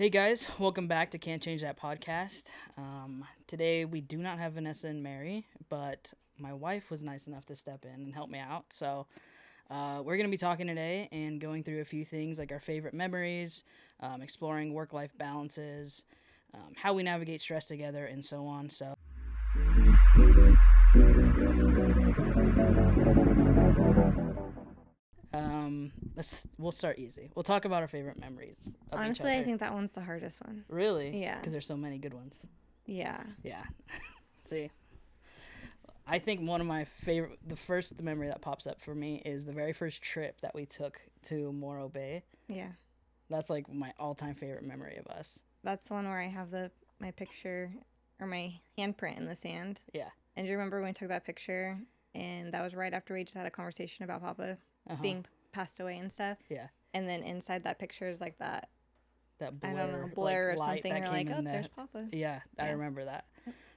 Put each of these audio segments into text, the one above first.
Hey guys, welcome back to Can't Change That podcast. Today we do not have Vanessa and Mary, but my wife was nice enough to step in and help me out. So we're going to be talking today and going through a few things like our favorite memories, exploring work-life balances, how we navigate stress together, and so on. So we'll start easy. We'll talk about our favorite memories of each Honestly, other. I think that one's the hardest one. Really? Yeah. Because there's so many good ones. Yeah. Yeah. See, I think one of my favorite, the memory that pops up for me is the very first trip that we took to Morro Bay. Yeah. That's like my all-time favorite memory of us. That's the one where I have my picture or my handprint in the sand. Yeah. And do you remember when we took that picture? And that was right after we just had a conversation about Papa being passed away and stuff. Yeah. And then inside that picture is like that blur, I don't know, blur like, or something. You're like, oh, there's Papa. Yeah, I remember that.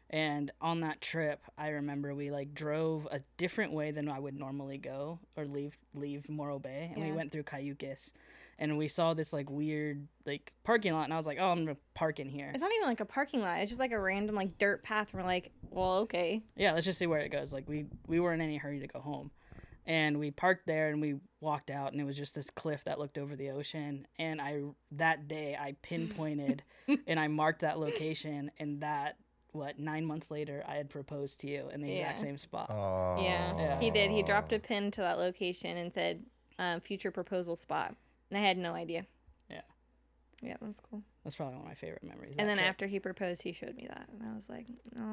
And on that trip, I remember we like drove a different way than I would normally go or leave Morro Bay, and we went through Cayucas, and we saw this like weird like parking lot, and I was like, oh, I'm gonna park in here. It's not even like a parking lot. It's just like a random like dirt path. And we're like, well, okay. Yeah, let's just see where it goes. Like we weren't in any hurry to go home. And we parked there and we walked out, and it was just this cliff that looked over the ocean. And that day I pinpointed and I marked that location, and 9 months later I had proposed to you in the exact same spot. Oh. Yeah, he did. He dropped a pin to that location and said, future proposal spot. And I had no idea. Yeah. Yeah, it was cool. That's probably one of my favorite memories. And then after he proposed, he showed me that. And I was like,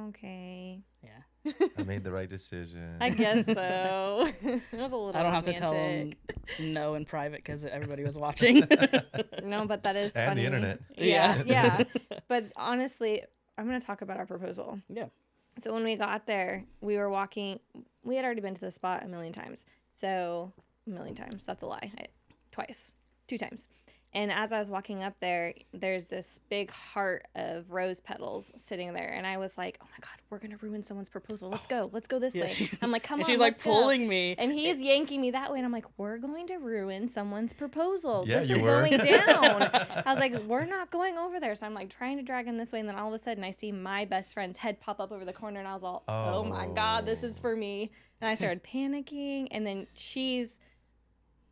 okay. Yeah. I made the right decision. I guess so. It was a little I don't have to tell him no in private because everybody was watching. No, but that is and funny. the internet. Yeah, yeah. But honestly, I'm going to talk about our proposal. Yeah. So when we got there, we were walking. We had already been to the spot a million times. So a million times. That's a lie. Twice. 2 times. And as I was walking up there, there's this big heart of rose petals sitting there. And I was like, oh, my God, we're going to ruin someone's proposal. Let's go. Let's go this way. I'm like, come on, and she's like pulling me. And he's yanking me that way. And I'm like, we're going to ruin someone's proposal. Yeah, this you is were. going down. I was like, we're not going over there. So I'm like trying to drag him this way. And then all of a sudden I see my best friend's head pop up over the corner. And I was all, oh my God, this is for me. And I started panicking. And then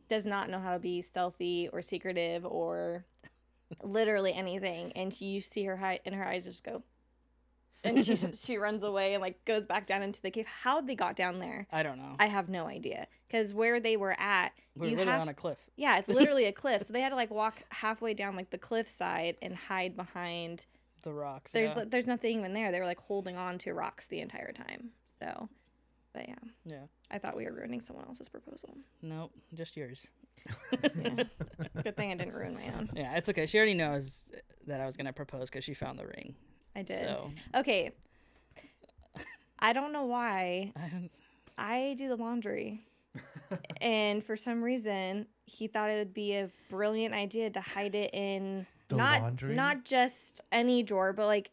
does not know how to be stealthy or secretive or literally anything. And you see her in her eyes just go. And she runs away and like goes back down into the cave. How they got down there, I don't know. I have no idea. Because where they were at, we're literally on a cliff. Yeah, it's literally a cliff. So they had to like walk halfway down like the cliff side and hide behind the rocks. There's nothing even there. They were like holding on to rocks the entire time. So, but yeah. Yeah. I thought we were ruining someone else's proposal. Nope, just yours. Yeah. Good thing I didn't ruin my own. Yeah, it's okay. She already knows that I was going to propose because she found the ring. I did. So. Okay. I don't know why. I do the laundry. And for some reason, he thought it would be a brilliant idea to hide it in laundry? Not just any drawer, but like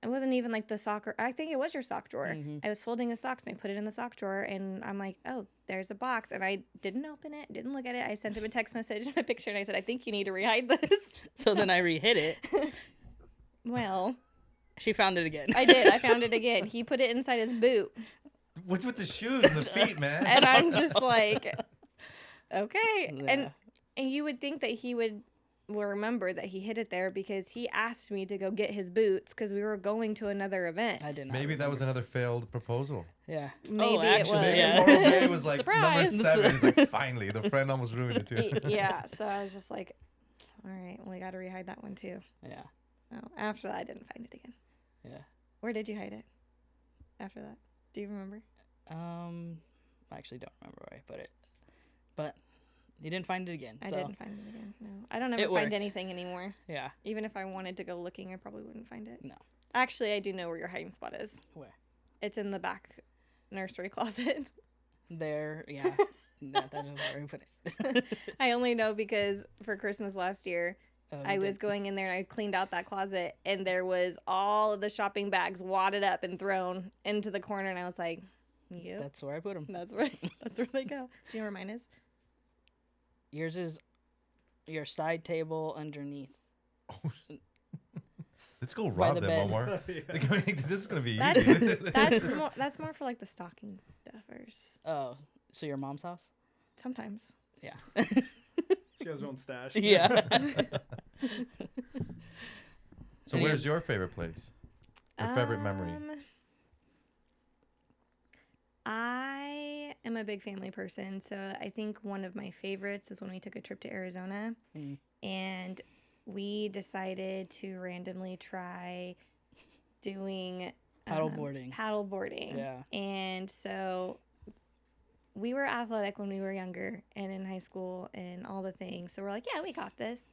it wasn't even like the sock. I think it was your sock drawer. Mm-hmm. I was folding his socks and I put it in the sock drawer and I'm like, oh, there's a box. And I didn't open it, didn't look at it. I sent him a text message and a picture and I said, I think you need to rehide this. So then I rehid it. Well. She found it again. I did. I found it again. He put it inside his boot. What's with the shoes and the feet, man? And I'm just like, okay. Yeah. And you would think that he will remember that he hid it there because he asked me to go get his boots because we were going to another event. I did not. Maybe that was another failed proposal. Yeah. Maybe it was. Maybe Yeah. Morro Bay was like Surprise. number 7. He's like, finally, the friend almost ruined it too. Yeah. So I was just like, all right, well, we got to rehide that one too. Yeah. So after that, I didn't find it again. Yeah. Where did you hide it after that? Do you remember? I actually don't remember where I put it, but you didn't find it again. I so. didn't find it again. No, I don't ever It find worked. anything anymore. Yeah. Even if I wanted to go looking, I probably wouldn't find it. No. Actually, I do know where your hiding spot is. Where? It's in the back nursery closet. There. Yeah. That is where we put it. I only know because for Christmas last year, I was did. going in there and I cleaned out that closet and there was all of the shopping bags wadded up and thrown into the corner and I was like, yep. That's where I put them. That's where they go. Do you know where mine is? Yours is your side table underneath Let's go By rob the them, bed. Omar. Like, I mean, this is gonna be That's easy. that's more for like the stocking stuffers. Oh, so your mom's house? Sometimes. Yeah. She has her own stash. Yeah. So where's your favorite place? Your favorite memory? I am a big family person, so I think one of my favorites is when we took a trip to Arizona, and we decided to randomly try doing paddleboarding. Yeah. And so we were athletic when we were younger and in high school and all the things. So we're like, yeah, we got this.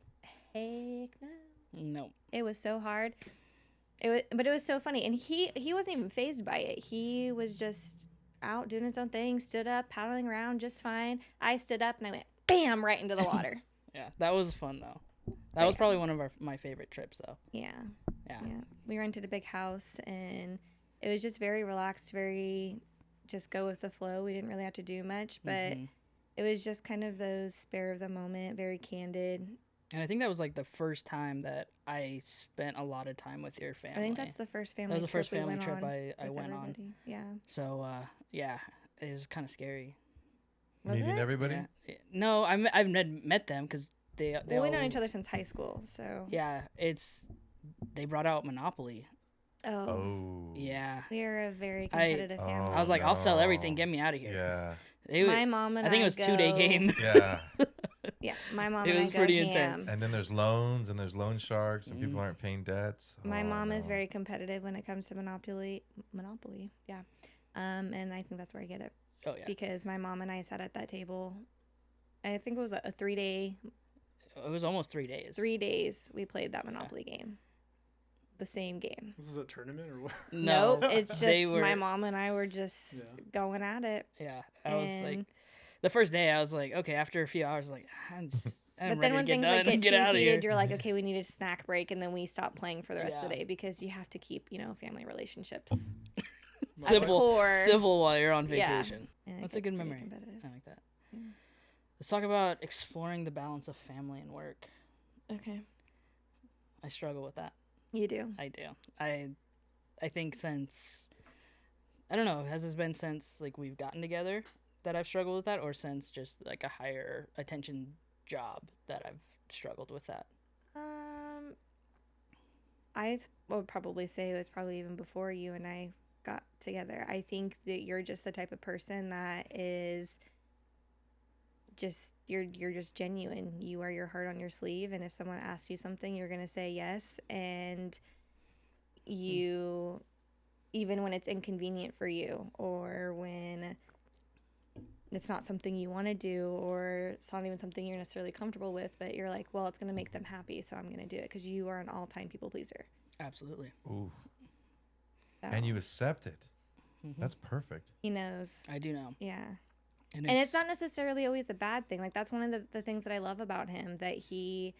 Heck no. No. It was so hard. But it was so funny. And he wasn't even fazed by it. He was just out doing his own thing, stood up, paddling around just fine. I stood up and I went, bam, right into the water. Yeah, that was fun, though. That was probably one of my favorite trips, though. Yeah. Yeah. We rented a big house, and it was just very relaxed, very just go with the flow. We didn't really have to do much, but it was just kind of those spare of the moment, very candid. And I think that was like the first time that I spent a lot of time with your family. I think that's the first family That was the first trip family we trip went I went on. Yeah. So, yeah, it was kind of scary. Was Meeting it? everybody? Yeah. No, I've met them because they Well, we've all, known each other since high school, so. Yeah, they brought out Monopoly. Oh. Yeah. We are a very competitive family. I was like, I'll sell no. everything. Get me out of here. Yeah. My mom and I think it was 2-day game. Yeah. Yeah, my mom It and I was go pretty ham. intense. And then there's loans, and there's loan sharks, and people aren't paying debts. My Oh, mom is no. very competitive when it comes to Monopoly, yeah. And I think that's where I get it. Oh, yeah. Because my mom and I sat at that table. I think it was a 3-day. It was almost 3 days. 3 days we played that Monopoly game. The same game. This is a tournament or what? No, Nope, it's they just were- my mom and I were just going at it. Yeah, I was like, And- the first day I was like, okay. After a few hours, like, I'm But ready then when to get things done like and get get too out of heated, here. you're like, okay, we need a snack break, and then we stop playing for the rest of the Yeah. day because you have to keep, family relationships civil, core. civil while you're on Yeah. vacation. And it That's a gets good pretty memory. competitive. I like that. Yeah. Let's talk about exploring the balance of family and work. Okay, I struggle with that. you do. I do. I think since, I don't know, has this been since like we've gotten together that I've struggled with that, or since just like a higher attention job that I've struggled with that? I would probably say it's probably even before you and I got together. I think that you're just the type of person that is just you're just genuine. You wear your heart on your sleeve, and if someone asks you something, you're gonna say yes. And you, even when it's inconvenient for you, or when it's not something you want to do, or it's not even something you're necessarily comfortable with, but you're like, well, it's going to make them happy, so I'm going to do it, because you are an all-time people pleaser. Absolutely. Ooh. So And you accept it. That's perfect. he knows. I do know. Yeah. And And it's not necessarily always a bad thing. Like, that's one of the things that I love about him, that he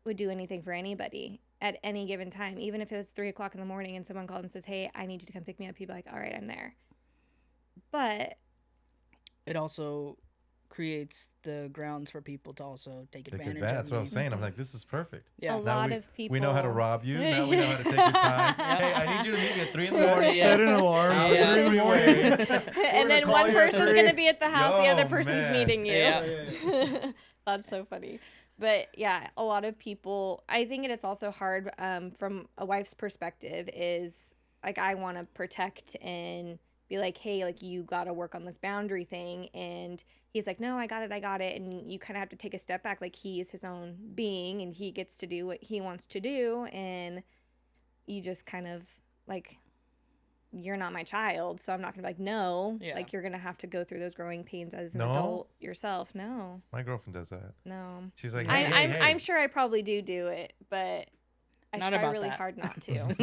would do anything for anybody at any given time. Even if it was 3 o'clock in the morning and someone called and says, hey, I need you to come pick me up, he'd be like, all right, I'm there. But it also creates the grounds for people to also take advantage of That's what I me. was saying. I'm like, this is perfect. Yeah. a lot we, of people. We know how to rob you. Now we know how to take your time. Hey, I need you to meet me at 3 in the morning. Yeah. Set an alarm. Yeah. 3 in the morning. And then call one you at person's 3. going to be at the house, the Yo, other person's man. meeting you. Yeah. That's so funny. But yeah, a lot of people, I think it's also hard from a wife's perspective, is like, I want to protect and be like, hey, like, you got to work on this boundary thing. And he's like, no, I got it. And you kind of have to take a step back. Like, he is his own being and he gets to do what he wants to do. And you just kind of like, you're not my child, so I'm not going to be like, no. Yeah. Like, you're going to have to go through those growing pains as an No? adult yourself. No. My girlfriend does that. No. She's like, hey, I'm sure I probably do it, but I Not try about really that. hard not to.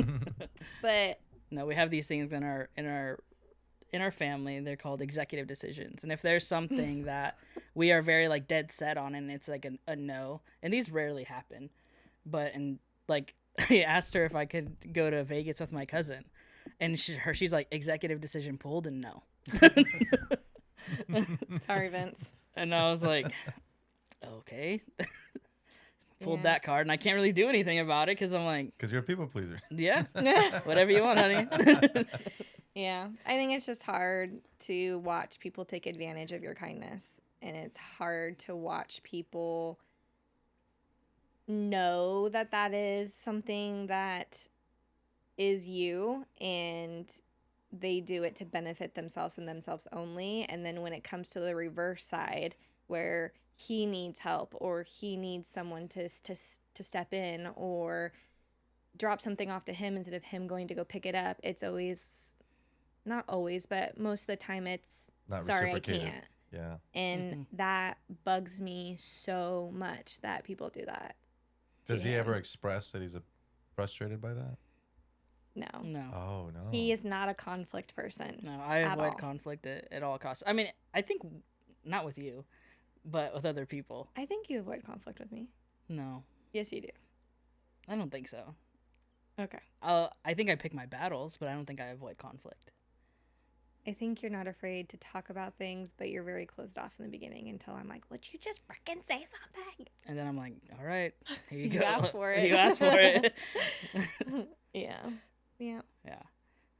But No, we have these things in our family. They're called executive decisions. And if there's something that we are very like dead set on, and it's like a no, and these rarely happen, but and like I asked her if I could go to Vegas with my cousin, and she's like, executive decision pulled, and no. sorry, Vince. And I was like, okay. pulled Yeah. that card, and I can't really do anything about it because I'm like, Because you're a people pleaser. yeah, whatever you want, honey. Yeah, I think it's just hard to watch people take advantage of your kindness. And it's hard to watch people know that that is something that is you and they do it to benefit themselves and themselves only. And then when it comes to the reverse side where he needs help or he needs someone to step in or drop something off to him instead of him going to go pick it up, it's always, not always, but most of the time it's, Not sorry, I reciprocated. can't. Yeah. And that bugs me so much that people do that. to Does he him. ever express that he's frustrated by that? No. No. Oh, no. He is not a conflict person. No, I At avoid all. conflict at all costs. I mean, I think not with you, but with other people. I think you avoid conflict with me. No, Yes, you do. I don't think so. Okay. I think I pick my battles, but I don't think I avoid conflict. I think you're not afraid to talk about things, but you're very closed off in the beginning until I'm like, would you just frickin' say something? And then I'm like, all right, here you You go. asked for it. You asked for it. Yeah. Yeah. Yeah.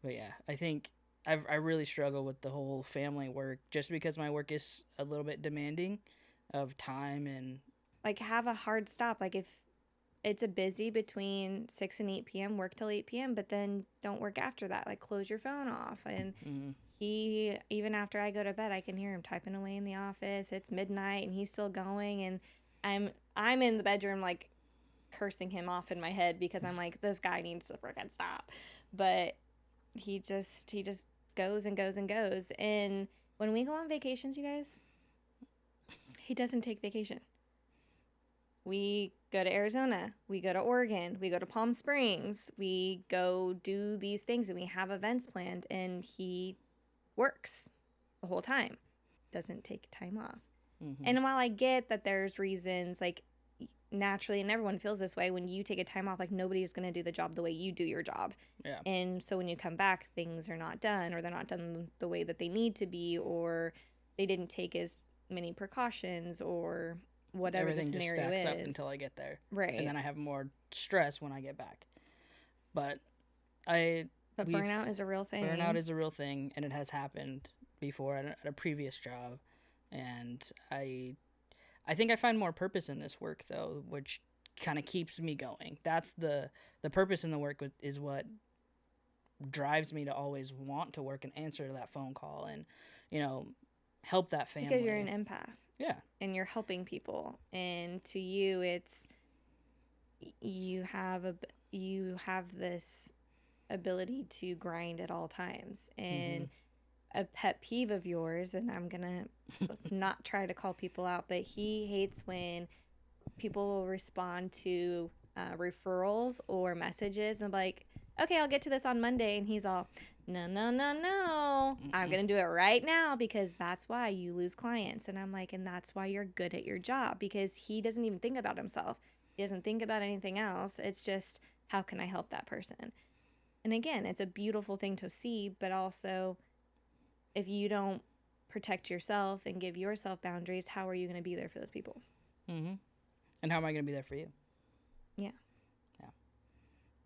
But yeah, I think I really struggle with the whole family work just because my work is a little bit demanding of time and Like, have a hard stop. Like, if it's a busy between 6 and 8 p.m., work till 8 p.m., but then don't work after that. Like, close your phone off. And he, even after I go to bed, I can hear him typing away in the office. It's midnight and he's still going. And I'm in the bedroom, like, cursing him off in my head because I'm like, this guy needs to freaking stop. But he just goes and goes and goes. And when we go on vacations, you guys, he doesn't take vacation. We go to Arizona, we go to Oregon, we go to Palm Springs, we go do these things and we have events planned, and he works the whole time, doesn't take time off. And while I get that there's reasons, like, naturally, and everyone feels this way, when you take a time off, like, nobody is going to do the job the way you do your job. Yeah. And so when you come back, things are not done, or they're not done the way that they need to be, or they didn't take as many precautions, or whatever everything the just scenario stacks is. up until I get there. Right. And then I have more stress when I get back. But But we've- burnout is a real thing. burnout is a real thing, and it has happened before at a previous job. And I think I find more purpose in this work, though, which kind of keeps me going. That's the purpose in the work is what drives me to always want to work and answer that phone call and, help that family. because you're an empath. Yeah. And you're helping people, and to you, it's you have this ability to grind at all times. And a pet peeve of yours, and I'm gonna not try to call people out, but he hates when people will respond to referrals or messages and like, okay, I'll get to this on Monday, and he's all, no, I'm gonna do it right now because that's why you lose clients. And I'm like, and that's why you're good at your job, because he doesn't even think about himself. He doesn't think about anything else. It's just, how can I help that person? And again, it's a beautiful thing to see, but also, if you don't protect yourself and give yourself boundaries, how are you going to be there for those people? And how am I going to be there for you? Yeah. Yeah.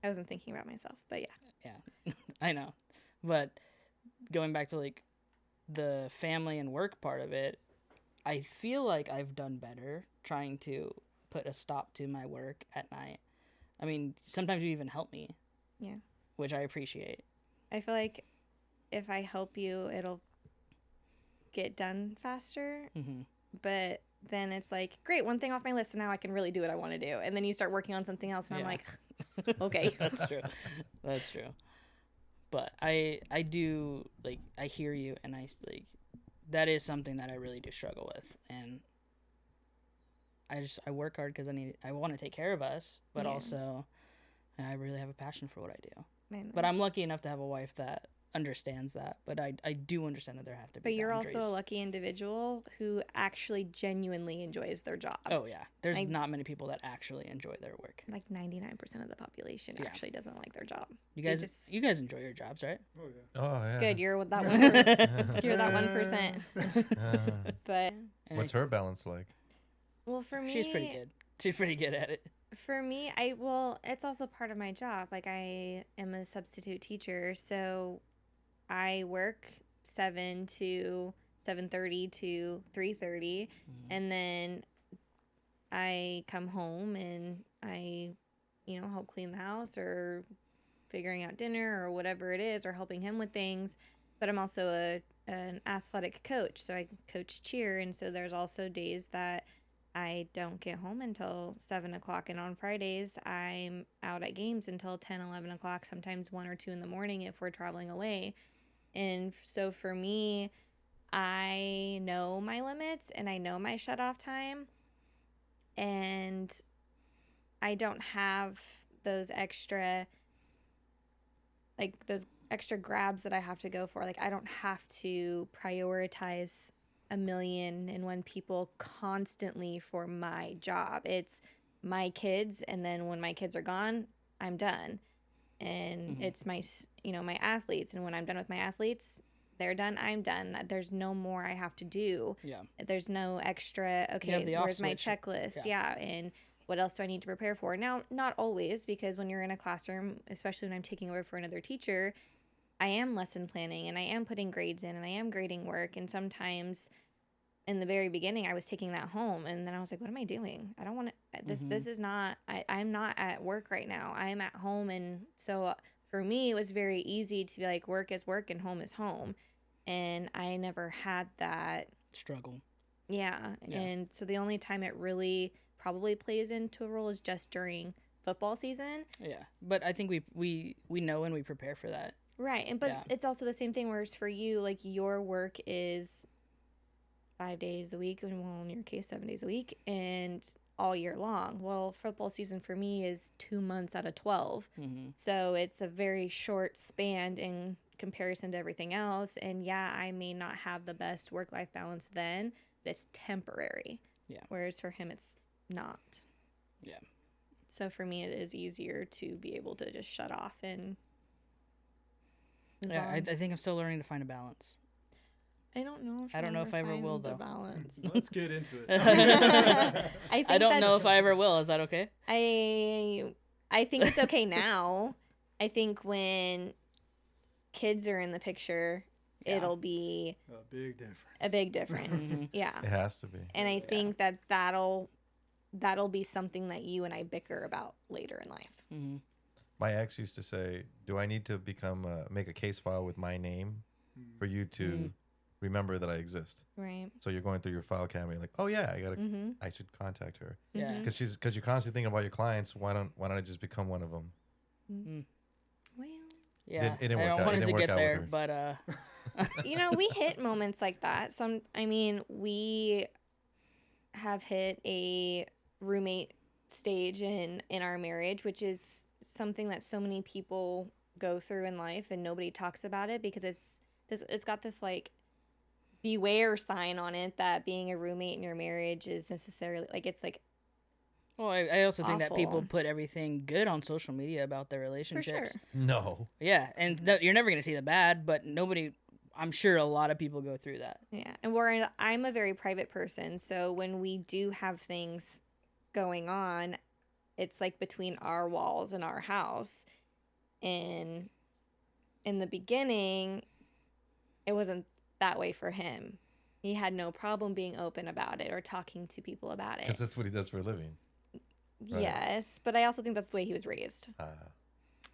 I wasn't thinking about myself, but yeah. Yeah, I know. But going back to like the family and work part of it, I feel like I've done better trying to put a stop to my work at night. I mean, sometimes you even help me. Yeah. Which I appreciate. I feel like if I help you, it'll get done faster. But then it's like, great, one thing off my list, so now I can really do what I want to do. And then you start working on something else, and I'm like, okay. That's true. That's true. But I do, like, I hear you, and that is something that I really do struggle with. And I work hard because I want to take care of us, but also I really have a passion for what I do. But I'm lucky enough to have a wife that understands that. But I do understand that there have to be But you're boundaries. also a lucky individual who actually genuinely enjoys their job. Oh, yeah. There's not many people that actually enjoy their work. Like 99% of the population actually doesn't like their job. You guys enjoy your jobs, right? Oh, yeah. Oh, yeah. Good, you're that 1%. You're that 1%. But What's her balance like? well, for me, She's pretty good. She's pretty good at it. For me, it's also part of my job. Like, I am a substitute teacher, so I work 7 to 7:30 to 3:30, and then I come home and I, help clean the house or figuring out dinner or whatever it is, or helping him with things. But I'm also an athletic coach, so I coach cheer, and so there's also days that I don't get home until 7 o'clock, and on Fridays I'm out at games until 10, 11 o'clock, sometimes 1 or 2 in the morning if we're traveling away. And so for me, I know my limits and I know my shut-off time, and I don't have those extra grabs that I have to go for. Like, I don't have to prioritize a million and one people constantly for my job. It's my kids, and then when my kids are gone, I'm done. And it's my athletes, and when I'm done with my athletes, they're done, I'm done. There's no more I have to do. Yeah. There's no extra, okay, where's my checklist? Yeah. And what else do I need to prepare for? Now, not always, because when you're in a classroom, especially when I'm taking over for another teacher, I am lesson planning and I am putting grades in and I am grading work. And sometimes in the very beginning, I was taking that home, and then I was like, what am I doing? I don't want to, this is not, I'm not at work right now. I am at home. And so for me, it was very easy to be like, work is work and home is home. And I never had that struggle. Yeah. And so the only time it really probably plays into a role is just during football season. Yeah. But I think we know and we prepare for that. Right. But it's also the same thing, whereas for you, like, your work is 5 days a week, and well, in your case, 7 days a week, and all year long. Well, football season for me is 2 months out of 12. So it's a very short span in comparison to everything else. And yeah, I may not have the best work-life balance then, but it's temporary. Yeah. Whereas for him, it's not. Yeah. So for me, it is easier to be able to just shut off and I think I'm still learning to find a balance. I don't know if I ever will, though. Balance. Let's get into it. I don't know if I ever will. Is that okay? I think it's okay now. I think when kids are in the picture, it'll be a big difference. Yeah. It has to be. And I think that'll be something that you and I bicker about later in life. My ex used to say, do I need to make a case file with my name for you to remember that I exist? Right. So you're going through your file cabinet, you're like, oh yeah, I should contact her. Yeah. Because you're constantly thinking about your clients. Why don't I just become one of them? Well, yeah. It didn't work out. I wanted to get there, but we hit moments like that. We have hit a roommate stage in our marriage, which is something that so many people go through in life, and nobody talks about it because it's got this like beware sign on it that being a roommate in your marriage is necessarily like, it's like, well, I also think that people put everything good on social media about their relationships. For sure. No. Yeah, and you're never going to see the bad, but I'm sure a lot of people go through that. Yeah, and I'm a very private person, so when we do have things going on, it's like between our walls and our house. And in the beginning, it wasn't that way for him. He had no problem being open about it or talking to people about it. Because that's what he does for a living. Right. Yes, but I also think that's the way he was raised.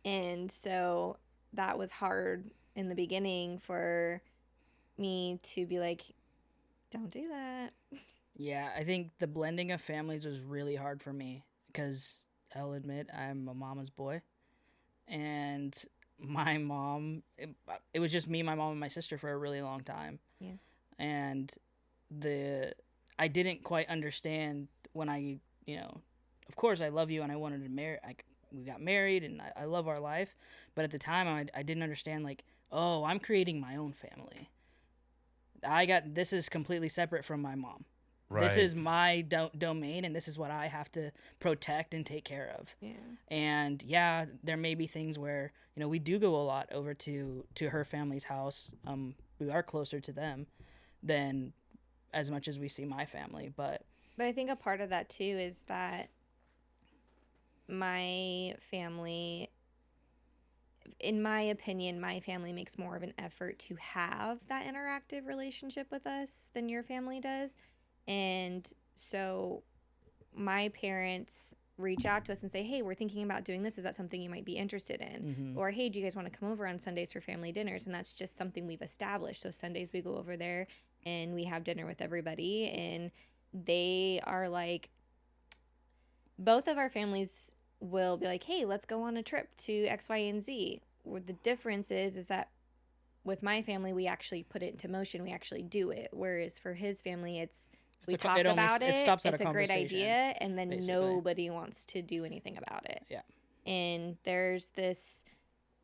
And so that was hard in the beginning for me to be like, don't do that. Yeah, I think the blending of families was really hard for me because I'll admit I'm a mama's boy. And my mom, it was just me, my mom, and my sister for a really long time. Yeah. And I didn't quite understand when of course I love you and I wanted to marry, we got married and I love our life. But at the time I didn't understand, like, oh, I'm creating my own family. This is completely separate from my mom. Right. This is my domain, and this is what I have to protect and take care of. Yeah. And yeah, there may be things where, we do go a lot over to her family's house. We are closer to them than as much as we see my family. But But I think a part of that too is that my family, in my opinion, my family makes more of an effort to have that interactive relationship with us than your family does. And so my parents reach out to us and say, hey, we're thinking about doing this. Is that something you might be interested in? Mm-hmm. Or, hey, do you guys want to come over on Sundays for family dinners? And that's just something we've established. So Sundays we go over there and we have dinner with everybody. And they are like, both of our families will be like, hey, let's go on a trip to X, Y, and Z. Where the difference is that with my family, we actually put it into motion. We actually do it. Whereas for his family, we talk about it. It stops at it's a great idea, and then basically. Nobody wants to do anything about it. Yeah. And there's this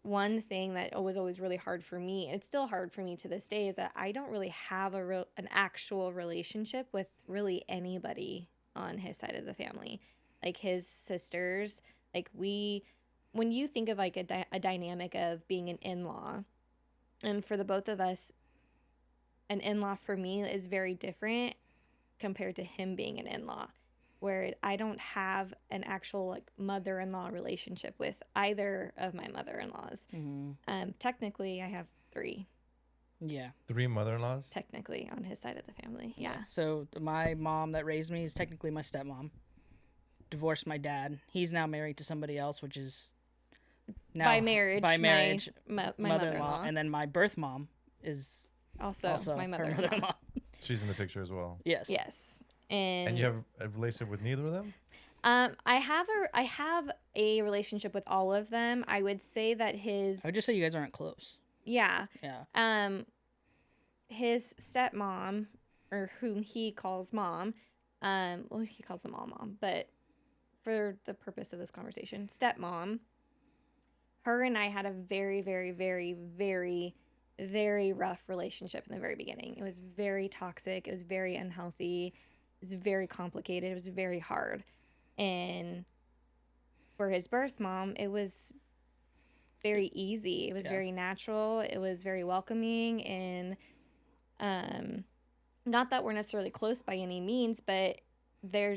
one thing that was always really hard for me, and it's still hard for me to this day, is that I don't really have an actual relationship with really anybody on his side of the family. Like his sisters, like when you think of like a dynamic of being an in-law, and for the both of us, an in-law for me is very different compared to him being an in-law, where I don't have an actual like mother-in-law relationship with either of my mother-in-laws. Mm-hmm. Technically, I have 3. Yeah. 3 mother-in-laws? Technically, on his side of the family. Yeah. So my mom that raised me is technically my stepmom. Divorced my dad. He's now married to somebody else, which is now by marriage, my mother-in-law. And then my birth mom is also my mother-in-law. mother-in-law. She's in the picture as well. Yes. Yes. And you have a relationship with neither of them? I have a relationship with all of them. I would say that I would just say you guys aren't close. Yeah. Yeah. His stepmom, or whom he calls mom, well, he calls them all mom, but for the purpose of this conversation, stepmom, her and I had a very, very, very, very, very rough relationship in the very beginning. It was very toxic. It was very unhealthy. It was very complicated. It was very hard. And for his birth mom, it was very easy. It was very natural. It was very welcoming. And not that we're necessarily close by any means, but there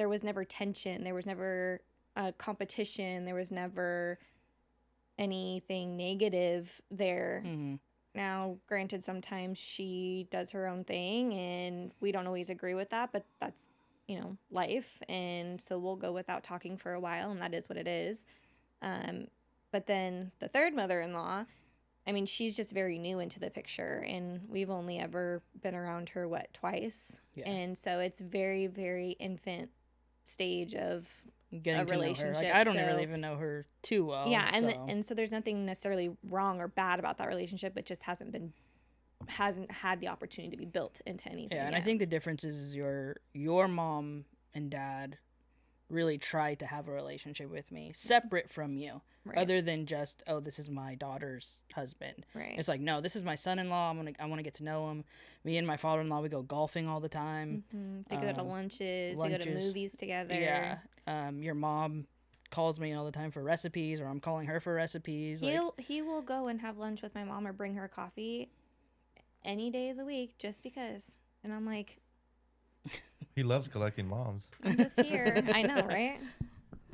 was never tension. There was never competition. There was never anything negative there. Mm-hmm. Now, granted, sometimes she does her own thing and we don't always agree with that, but that's, life. And so we'll go without talking for a while, and that is what it is. But then the third mother-in-law, I mean, she's just very new into the picture, and we've only ever been around her, twice? Yeah. And so it's very, very infant stage of getting a relationship. Know her. Like, I don't really even know her too well. Yeah, and so there's nothing necessarily wrong or bad about that relationship. It just hasn't had the opportunity to be built into anything. Yeah, and yet. I think the difference is your mom and dad really tried to have a relationship with me separate from you. Right. Other than just, oh, this is my daughter's husband. Right. It's like, no, this is my son-in-law. I want to get to know him. Me and my father-in-law, we go golfing all the time. Mm-hmm. They go to lunches. They go to movies together. Yeah. Your mom calls me all the time for recipes, or I'm calling her for recipes. He will go and have lunch with my mom or bring her coffee any day of the week just because. And I'm like, he loves collecting moms. I'm just here. I know, right?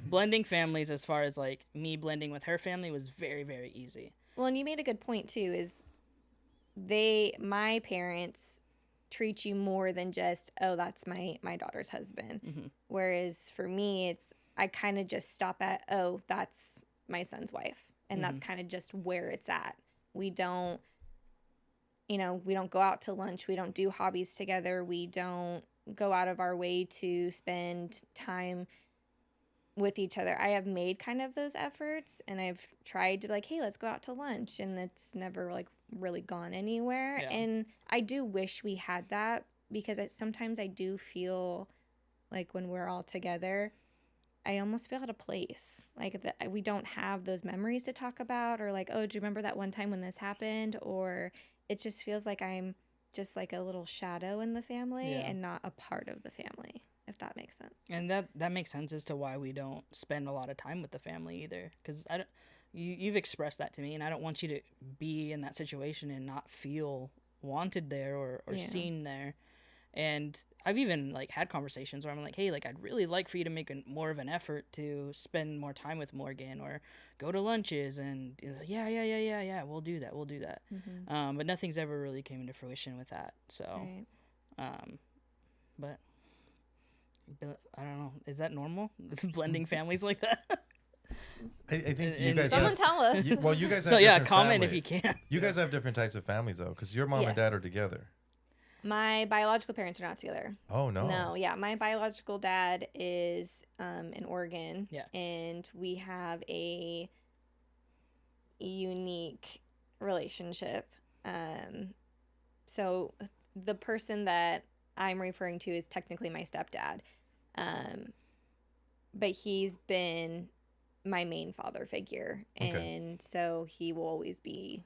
Blending families, as far as like me blending with her family, was very, very easy. Well, and you made a good point too, is my parents treat you more than just, oh, that's my daughter's husband. Mm-hmm. Whereas for me, I kind of just stop at, oh, that's my son's wife. And mm-hmm. that's kind of just where it's at. We don't go out to lunch. We don't do hobbies together. We don't go out of our way to spend time with each other. I have made kind of those efforts, and I've tried to be like, hey, let's go out to lunch, and it's never like really gone anywhere. Yeah. And I do wish we had that, because sometimes I do feel like when we're all together, I almost feel out of place. Like we don't have those memories to talk about, or like, oh, do you remember that one time when this happened? Or it just feels like I'm just like a little shadow in the family and not a part of the family, if that makes sense. And that makes sense as to why we don't spend a lot of time with the family either, because you've expressed that to me, and I don't want you to be in that situation and not feel wanted there or seen there. And I've even like had conversations where I'm like, hey, like I'd really like for you to make more of an effort to spend more time with Morgan or go to lunches, and yeah, we'll do that. Mm-hmm. But nothing's ever really came into fruition with that. So, but I don't know. Is that normal? Is blending families like that? I think you guys. Someone tell us. You guys. Have so yeah, comment family. if you can. You guys have different types of families though, because your mom and dad are together. My biological parents are not together. Oh no. No, yeah, my biological dad is in Oregon. Yeah. And we have a unique relationship. So the person that I'm referring to is technically my stepdad. But he's been my main father figure, and so he will always be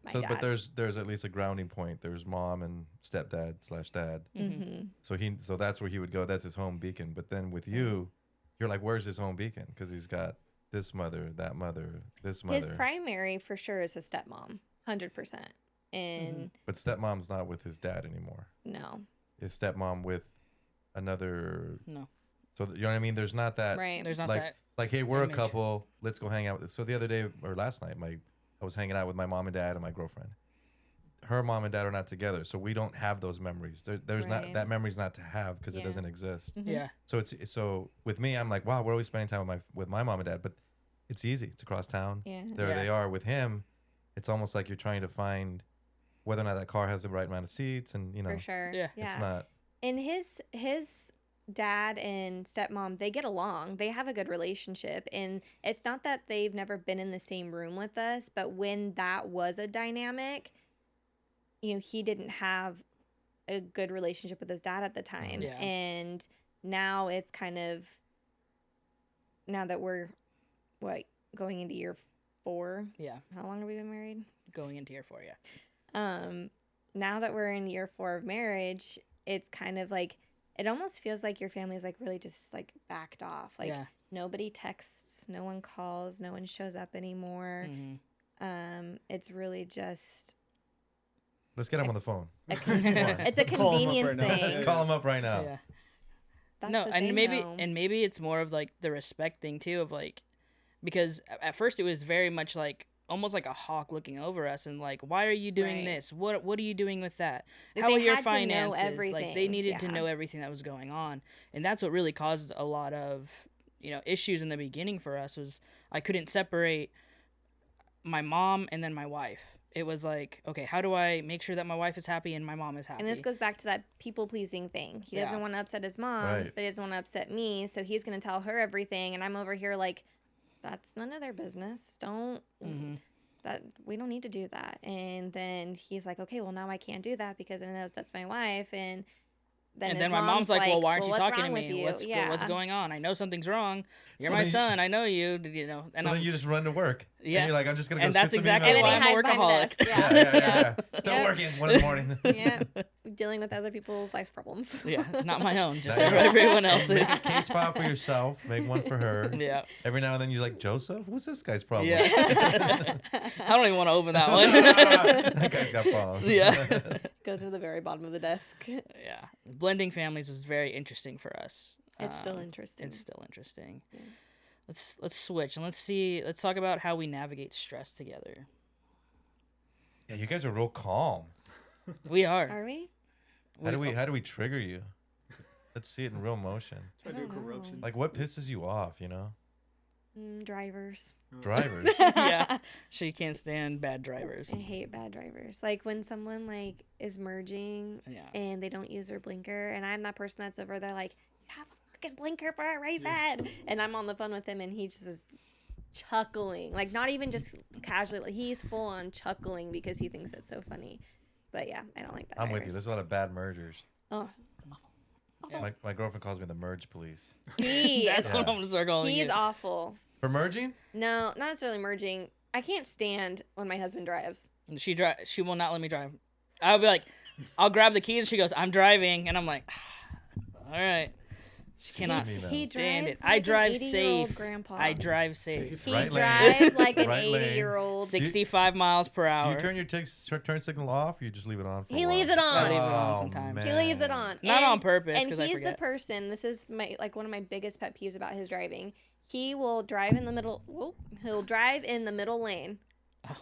my dad. But there's at least a grounding point. There's mom and stepdad/dad. Mm-hmm. So that's where he would go. That's his home beacon. But then with you, you're like, where's his home beacon? Because he's got this mother, that mother, this mother. His primary for sure is his stepmom, 100%. And but stepmom's not with his dad anymore. No. His stepmom with another. No. So you know what I mean? There's not that. Right. There's not like, that. Like, hey, we're image. a couple. Let's go hang out. So the other day or last night, I was hanging out with my mom and dad and my girlfriend. Her mom and dad are not together, so we don't have those memories. There's not that memory's not to have because it doesn't exist. Mm-hmm. Yeah. So with me, I'm like, wow, we're always spending time with my mom and dad, but it's easy. It's across town. Yeah. There they are. With him, it's almost like you're trying to find whether or not that car has the right amount of seats, and For sure. Yeah. it's not. And his dad and stepmom, they get along. They have a good relationship, and it's not that they've never been in the same room with us, but when that was a dynamic, he didn't have a good relationship with his dad at the time. Yeah. And now it's kind of, now that we're going into year 4. Yeah. How long have we been married? Going into year 4, yeah. Now that we're in year 4 of marriage, it's kind of like, it almost feels like your family's like really just like backed off. Like nobody texts, no one calls, no one shows up anymore. Mm-hmm. It's really just. Let's get him on the phone. It's a convenience thing. Let's call him up right now. Yeah. That's no, the and thing, maybe it's more of like the respect thing too, of like, because at first it was very much like almost like a hawk looking over us and like, why are you doing this? What are you doing with that? How are your finances? Like they needed to know everything that was going on. And that's what really caused a lot of, issues in the beginning for us. Was I couldn't separate my mom and then my wife. It was like, okay, how do I make sure that my wife is happy and my mom is happy? And this goes back to that people-pleasing thing. He doesn't want to upset his mom, but he doesn't want to upset me, so he's going to tell her everything, and I'm over here like, that's none of their business. We don't need to do that. And then he's like, okay, well, now I can't do that because it upsets my wife. And then my mom's like, well, why aren't you talking to me? What's going on? I know something's wrong. You're my son. I know you. And so then you just run to work. Yeah. And you're like, I'm just going to go and that's shoot exactly some why emails. I'm a workaholic. Yeah. Still working 1 in the morning. Yeah. Dealing with other people's life problems. Yeah. Not my own. Just everyone else's. Make a case file for yourself. Make one for her. Yeah. Every now and then you're like, Joseph, what's this guy's problem? Yeah. I don't even want to open that one. That guy's got problems. Yeah. Goes to the very bottom of the desk. Yeah. Blending families was very interesting for us. It's still interesting. Yeah. Let's switch and let's talk about how we navigate stress together. Yeah, you guys are real calm. We are. Are we? How do we trigger you? Let's see it in real motion. Try to do corruption. Like what pisses you off, Drivers. Drivers. Yeah. She can't stand bad drivers. I hate bad drivers. Like when someone like is merging and they don't use their blinker, and I'm that person that's over there like, you have a fucking blinker for a reason. And I'm on the phone with him and he just is chuckling. Like not even just casually, like he's full on chuckling because he thinks it's so funny. But yeah, I don't like bad I'm drivers. with you. There's a lot of bad mergers. Oh. Yeah. My girlfriend calls me the merge police. That's what I'm gonna start calling He's you. awful. For merging? No, not necessarily merging. I can't stand when my husband drives. She will not let me drive. I'll be like, I'll grab the keys and she goes, I'm driving, and I'm like, all right. She cannot He stand it. drives like I drive an 80-year-old safe. grandpa. I drive safe. He Right drives lane. like an Right lane. 80-year-old. 65 miles per Do hour. you turn your turn signal off, or you just leave it on for a He while? leaves it on. I leave it on sometimes. He leaves it on. Not on purpose, And 'cause I he's the forget. person. This is one of my biggest pet peeves about his driving. He will drive in the middle. He'll drive in the middle lane. Oh.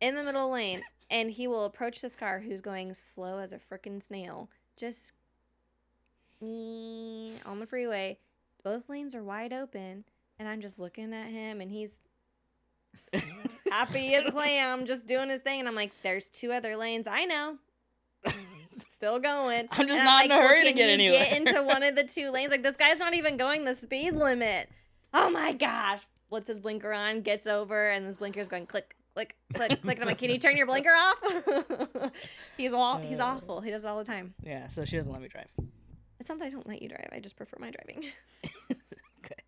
In the middle lane, and he will approach this car who's going slow as a frickin' snail. Just on the freeway. Both lanes are wide open, and I'm just looking at him, and he's happy as a clam, just doing his thing. And I'm like, "There's 2 other lanes. I know." Still going. I'm just And not in a hurry to can get you anywhere. Get into one of the 2 lanes. Like, this guy's not even going the speed limit. Oh my gosh. Puts his blinker on, gets over, and his blinker's going click, click, click, click. And I'm like, can you turn your blinker off? He's awful. He does it all the time. Yeah, so she doesn't let me drive. It's not that I don't let you drive. I just prefer my driving. Okay.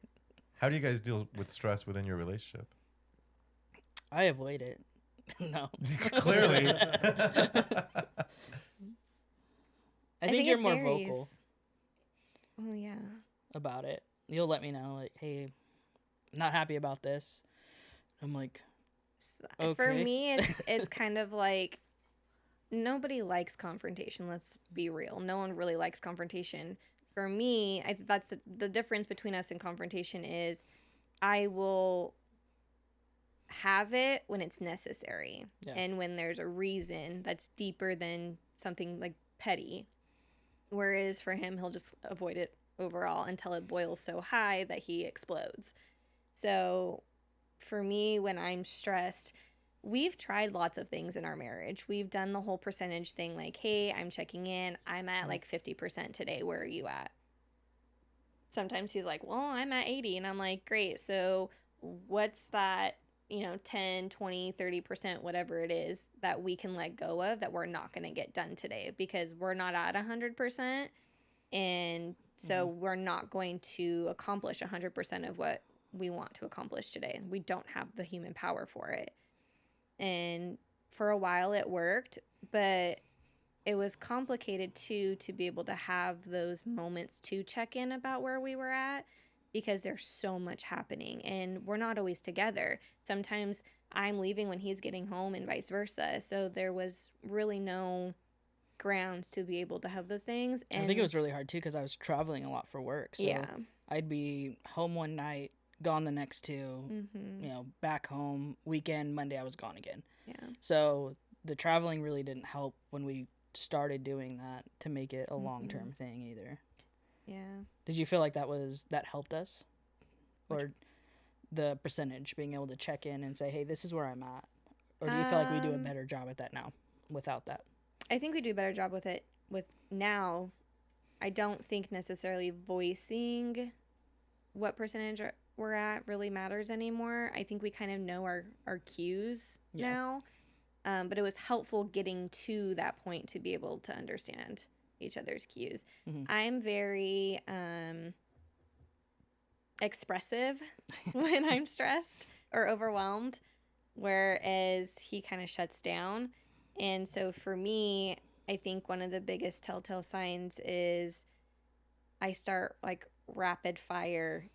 How do you guys deal with stress within your relationship? I avoid it. No. Clearly. I think you're it more varies. vocal Oh, yeah. about it. You'll let me know, like, hey, I'm not happy about this. I'm like, For okay. me, it's kind of like nobody likes confrontation. Let's be real. No one really likes confrontation. For me, I think that's the difference between us and confrontation is I will have it when it's necessary and when there's a reason that's deeper than something like petty. Whereas for him, he'll just avoid it overall until it boils so high that he explodes. So for me, when I'm stressed, we've tried lots of things in our marriage. We've done the whole percentage thing, like, hey, I'm checking in. I'm at like 50% today. Where are you at? Sometimes he's like, well, I'm at 80. And I'm like, great. So what's that, 10, 20, 30%, whatever it is that we can let go of that we're not going to get done today because we're not at 100%. And so we're not going to accomplish 100% of what we want to accomplish today. We don't have the human power for it. And for a while it worked, but it was complicated too to be able to have those moments to check in about where we were at because there's so much happening and we're not always together. Sometimes I'm leaving when he's getting home and vice versa. So there was really no grounds to be able to have those things. And I think it was really hard too because I was traveling a lot for work. So yeah. I'd be home one night, gone the next 2, back home, weekend, Monday I was gone again. Yeah. So the traveling really didn't help when we started doing that to make it a long-term thing either. Yeah. Did you feel like that helped us? Or the percentage, being able to check in and say, hey, this is where I'm at? Or do you feel like we do a better job at that now without that? I think we do a better job with it now. I don't think necessarily voicing what percentage we're at really matters anymore. I think we kind of know our cues now. But it was helpful getting to that point to be able to understand each other's cues. I'm very expressive when I'm stressed or overwhelmed, whereas he kind of shuts down. And so for me, I think one of the biggest telltale signs is I start like rapid fire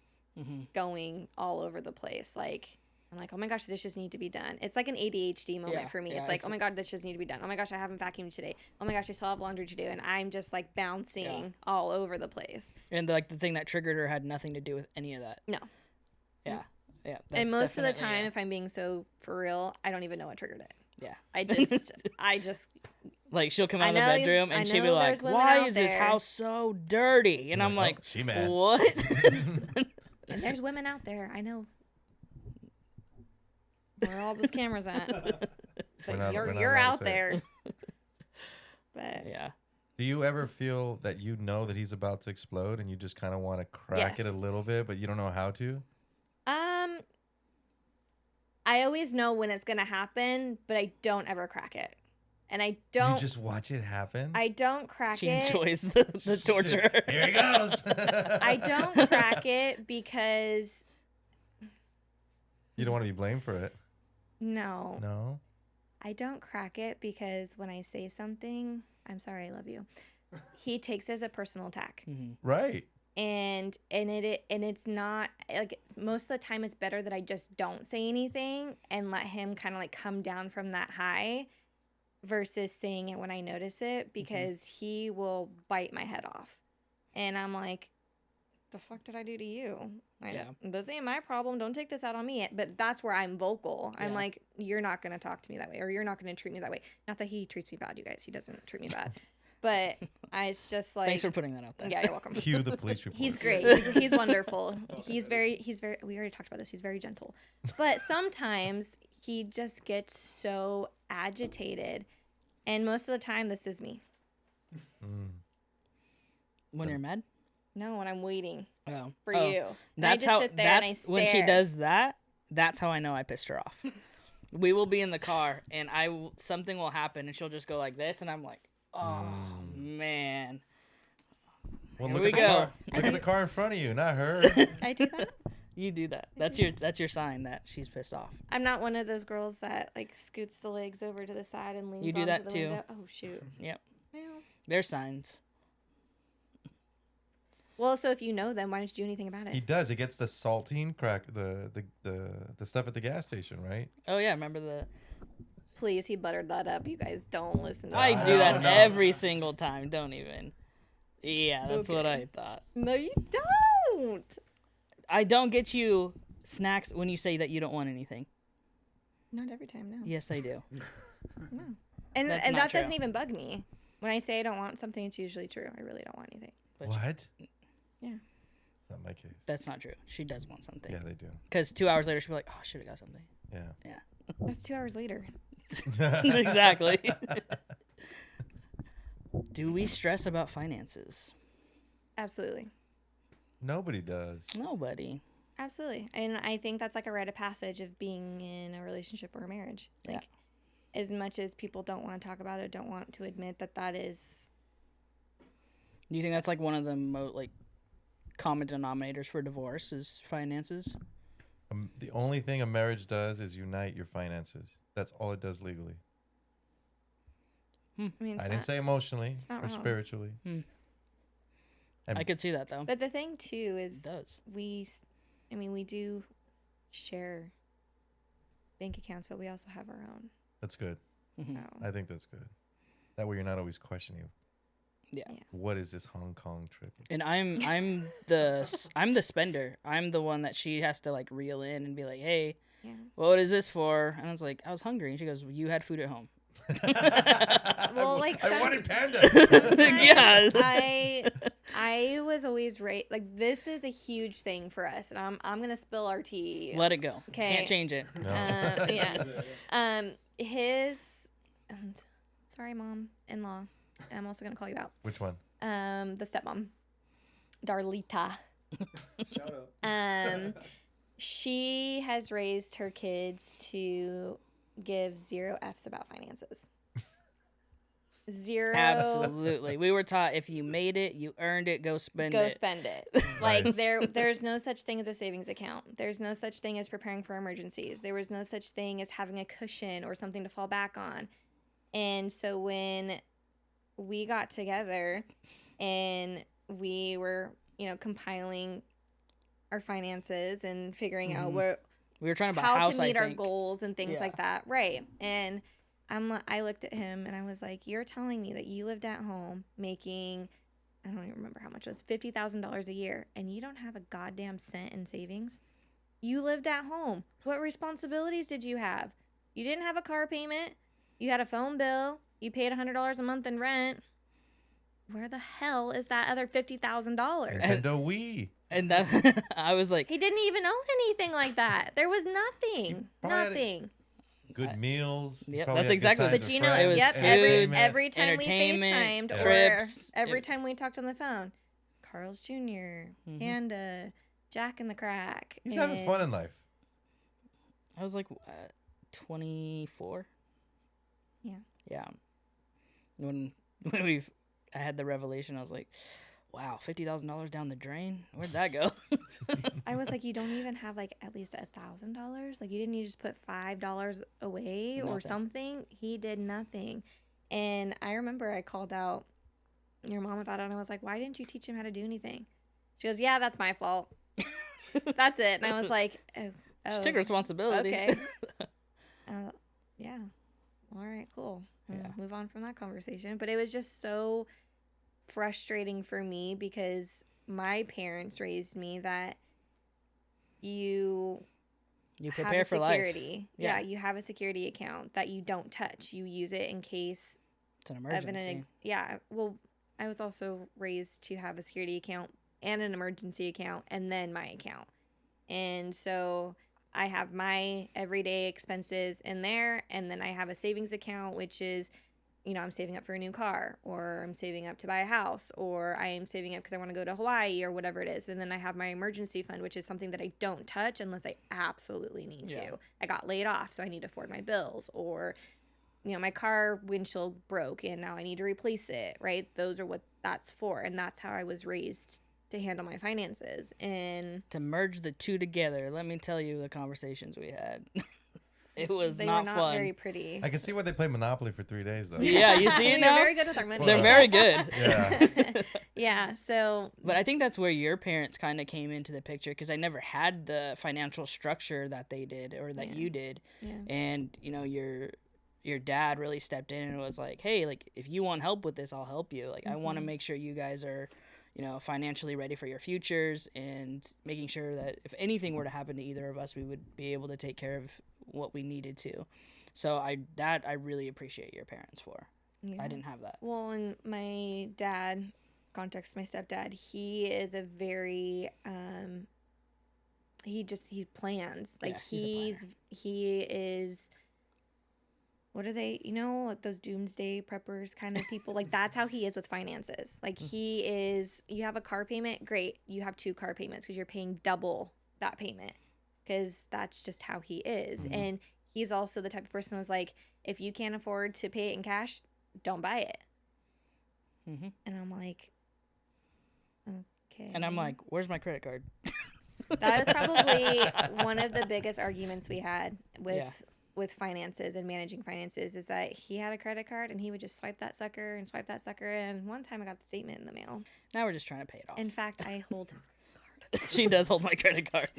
going all over the place. Like, I'm like, oh my gosh, this just need to be done. It's like an ADHD moment for me. It's like, oh my God, this just need to be done. Oh my gosh, I haven't vacuumed today. Oh my gosh, I still have laundry to do. And I'm just like bouncing all over the place. And like the thing that triggered her had nothing to do with any of that. No. Yeah. Yeah. And most of the time, if I'm being so for real, I don't even know what triggered it. Yeah. I just like she'll come out of the bedroom and she'll be like, why is this house so dirty? And I'm like, she mad. What? And there's women out there. I know. Where all those cameras at? But you're out there. But yeah. Do you ever feel that you know that he's about to explode and you just kind of want to crack it a little bit, but you don't know how to? I always know when it's gonna happen, but I don't ever crack it. And I don't. You just watch it happen? I don't crack she it. She enjoys the torture. Here he goes. I don't crack it because. You don't want to be blamed for it. No. No? I don't crack it because when I say something, I'm sorry, I love you. He takes it as a personal attack. Right. and it's not like, most of the time it's better that I just don't say anything and let him kind of like come down from that high versus saying it when I notice it, because he will bite my head off. And I'm like, the fuck did I do to you? Like, this ain't my problem. Don't take this out on me. But that's where I'm vocal. I'm like, you're not going to talk to me that way, or you're not going to treat me that way. Not that he treats me bad, you guys. He doesn't treat me bad. But it's just like... Thanks for putting that out there. Yeah, you're welcome. Cue the police report. He's great. He's wonderful. He's very... We already talked about this. He's very gentle. But sometimes he just gets so agitated. And most of the time, this is me. When you're mad? No, when I'm waiting for Oh. you. That's I just how. sit there and I That's when she stare. does that. That's how I know I pissed her off. We will be in the car, and something will happen, and she'll just go like this, and I'm like, oh man. Well, Here look we at the go. car. Look at the car in front of you, not her. I do that. You do that. That's your sign that she's pissed off. I'm not one of those girls that like scoots the legs over to the side and leans You do onto that the too. window. Oh shoot. Yep. Well. There's signs. Well, so if you know them, why don't you do anything about He it? does. He gets the saltine crack, the stuff at the gas station, right? Oh yeah, remember the? Please, he buttered that up. You guys don't listen to I that. do that no. every single time. Don't even. Yeah, that's what I thought. No, you don't. I don't get you snacks when you say that you don't want anything. Not every time, no. Yes, I do. No. And That's and not that doesn't true. even bug me. When I say I don't want something, it's usually true. I really don't want anything. But What? Yeah. It's not my case. that's not true. She does want something. Yeah, they do. Because 2 hours later, she'll be like, "Oh, I should have got something." Yeah. That's 2 hours later. Exactly. Do we stress about finances? Absolutely. Nobody does. Nobody. Absolutely. And I think that's like a rite of passage of being in a relationship or a marriage. Like, as much as people don't want to talk about it, don't want to admit that is... Do you think that's like one of the common denominators for divorce is finances? The only thing a marriage does is unite your finances. That's all it does legally. I mean, I didn't say emotionally not or wrong. spiritually. Hmm. And I could see that though. But the thing, too, It is does. we do share bank accounts, but we also have our own. that's good. Mhm. So, I think that's good. That way you're not always questioning, Yeah. what is this Hong Kong trip? And I'm the spender. I'm the one that she has to like reel in and be like, "Hey, yeah. what is this for?" And I was like, "I was hungry." And she goes, "You had food at home." Well, like, I wanted panda. Yeah. I was always like, this is a huge thing for us, and I'm gonna spill our tea. Let it go. Okay. Can't change it. No. Yeah. Sorry, mom-in-law. I'm also gonna call you out. Which one? The stepmom, Darlita. Shout out. She has raised her kids to give 0 F's about finances. 0. Absolutely. We were taught if you made it, you earned it, go spend Go it. spend it. Like, Nice. there's no such thing as a savings account. There's no such thing as preparing for emergencies. There was no such thing as having a cushion or something to fall back on. And so when we got together and we were, compiling our finances and figuring out We were trying to buy a how house, to meet I our think. goals and things Yeah. like that. Right. And I looked at him and I was like, you're telling me that you lived at home making, I don't even remember how much it was, $50,000 a year, and you don't have a goddamn cent in savings? You lived at home. What responsibilities did you have? You didn't have a car payment. You had a phone bill. You paid $100 a month in rent. Where the hell is that other $50,000? Nintendo Wii. And that I was like, He didn't even own anything like that. There was nothing. probably had Nothing. Good meals. You Yep, probably that's had good exactly- times But with you know, friends, It was yep, food, every time we entertainment, FaceTimed trips. or every time we talked on the phone, Carl's Jr., Panda, Jack and the Crack. He's having fun in life. I was like 24. Yeah. Yeah. When I had the revelation, I was like, wow, $50,000 down the drain. Where'd that go? I was like, you don't even have like at least $1,000. Like, you didn't just put $5 away or Nothing. something. He did nothing. And I remember I called out your mom about it, and I was like, why didn't you teach him how to do anything? She goes, yeah, that's my fault. That's it. And I was like, oh. She took responsibility. Okay. Yeah. All right, cool. Yeah. Move on from that conversation. But it was just so frustrating for me because my parents raised me that you prepare for security. life. Yeah, you have a security account that you don't touch. You use it in case it's an emergency. Well, I was also raised to have a security account and an emergency account and then my account. And so I have my everyday expenses in there, and then I have a savings account, which is, I'm saving up for a new car, or I'm saving up to buy a house, or I am saving up because I want to go to Hawaii or whatever it is. And then I have my emergency fund, which is something that I don't touch unless I absolutely need to. I got laid off, so I need to afford my bills, or, my car windshield broke and now I need to replace it, right? Those are what that's for. And that's how I was raised to handle my finances. And to merge the two together, let me tell you the conversations we had. It was they not were not fun. very pretty. I can see why they play Monopoly for 3 days, though. Yeah, you see it now? They're very good with our money. They're very good. Yeah. Yeah, so... But I think that's where your parents kind of came into the picture, because I never had the financial structure that they did or that you did. Yeah. And, your dad really stepped in and was like, hey, like, if you want help with this, I'll help you. Like, I want to make sure you guys are, financially ready for your futures, and making sure that if anything were to happen to either of us, we would be able to take care of what we needed to. So I really appreciate your parents for. Yeah. I didn't have that. Well, and my dad, context my stepdad, he is a very he plans. Like he is, what are they, like those doomsday preppers kind of people? Like, that's how he is with finances. Like, he is, you have a car payment, great. You have 2 car payments because you're paying double that payment, because that's just how he is. Mm-hmm. And he's also the type of person that's like, if you can't afford to pay it in cash, don't buy it. Mm-hmm. And I'm like, okay. And I'm like, where's my credit card? That was probably one of the biggest arguments we had with finances and managing finances, is that he had a credit card and he would just swipe that sucker. And one time I got the statement in the mail. Now we're just trying to pay it off. In fact, I hold his credit card. She does hold my credit card.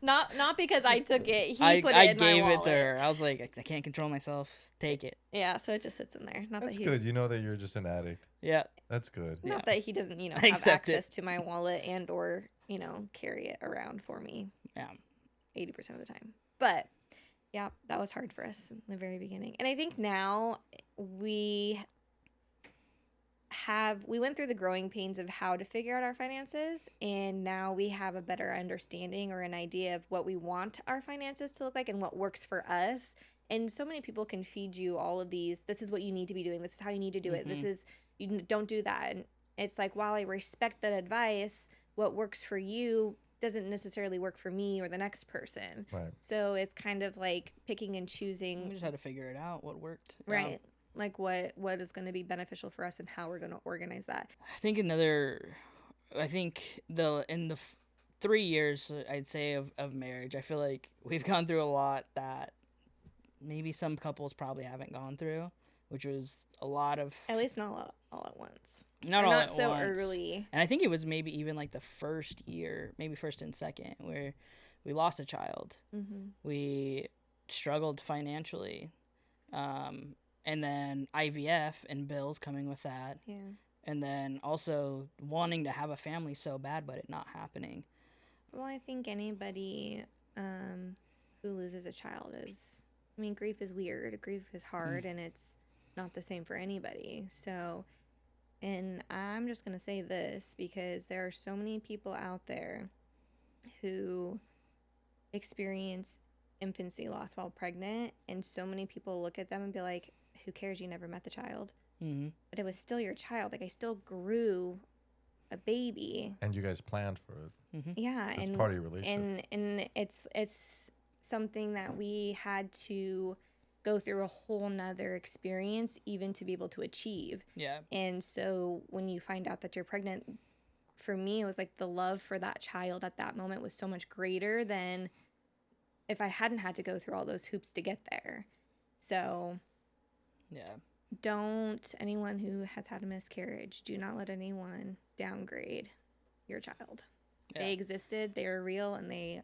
Not because I took it. He put it in my wallet. I gave it to her. I was like, I can't control myself. Take it. Yeah, so it just sits in there. That's good. You know that you're just an addict. Yeah. That's good. Not that he doesn't, have access to my wallet and or, carry it around for me. Yeah. 80% of the time. But yeah, that was hard for us in the very beginning. And I think now we went through the growing pains of how to figure out our finances, and now we have a better understanding or an idea of what we want our finances to look like and what works for us. And so many people can feed you all of these, this is what you need to be doing, this is how you need to do it, this is, you don't do that. And it's like, while I respect that advice, what works for you doesn't necessarily work for me or the next person. Right. So it's kind of like picking and choosing. We just had to figure it out, what worked. Right. Like what is going to be beneficial for us and how we're going to organize that. I think in the 3 years, I'd say, of marriage, I feel like we've gone through a lot that maybe some couples probably haven't gone through, which was a lot of... At least not all at once. Not so early. And I think it was maybe even like the first year, maybe first and second, where we lost a child. Mm-hmm. We struggled financially. And then IVF and bills coming with that. Yeah. And then also wanting to have a family so bad, but it not happening. Well, I think anybody who loses a child grief is weird. Grief is hard, and it's not the same for anybody. So, and I'm just going to say this because there are so many people out there who experience infancy loss while pregnant, and so many people look at them and be like, who cares, you never met the child? Mm-hmm. But it was still your child. Like, I still grew a baby. And you guys planned for it. Mm-hmm. Yeah. It's part of your relationship. And it's something that we had to go through a whole nother experience even to be able to achieve. Yeah. And so when you find out that you're pregnant, for me, it was like the love for that child at that moment was so much greater than if I hadn't had to go through all those hoops to get there. So... yeah. Don't, anyone who has had a miscarriage, do not let anyone downgrade your child. They existed, they were real, and they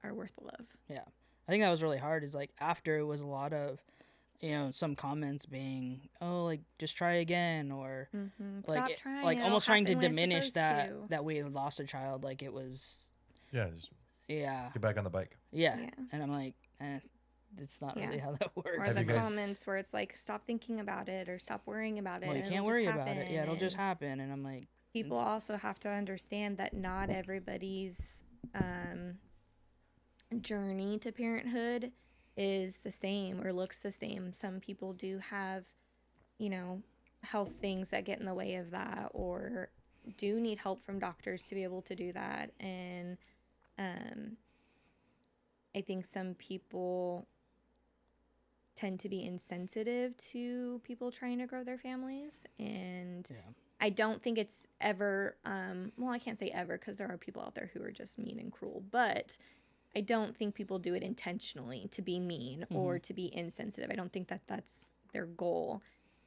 are worth the love. Yeah. I think that was really hard, is like after it was a lot of, some comments being, oh, like just try again, or like Stop trying, like almost trying to diminish that we had lost a child. Like it was just get back on the bike. Yeah. And I'm like, it's not really how that works. Or the comments where it's like, stop thinking about it or stop worrying about it. Well, you can't worry about it. Yeah, it'll just happen. And I'm like, people also have to understand that not everybody's journey to parenthood is the same or looks the same. Some people do have, health things that get in the way of that, or do need help from doctors to be able to do that. And I think some people tend to be insensitive to people trying to grow their families. And I don't think it's ever, I can't say ever, because there are people out there who are just mean and cruel, but I don't think people do it intentionally to be mean or to be insensitive. I don't think that that's their goal.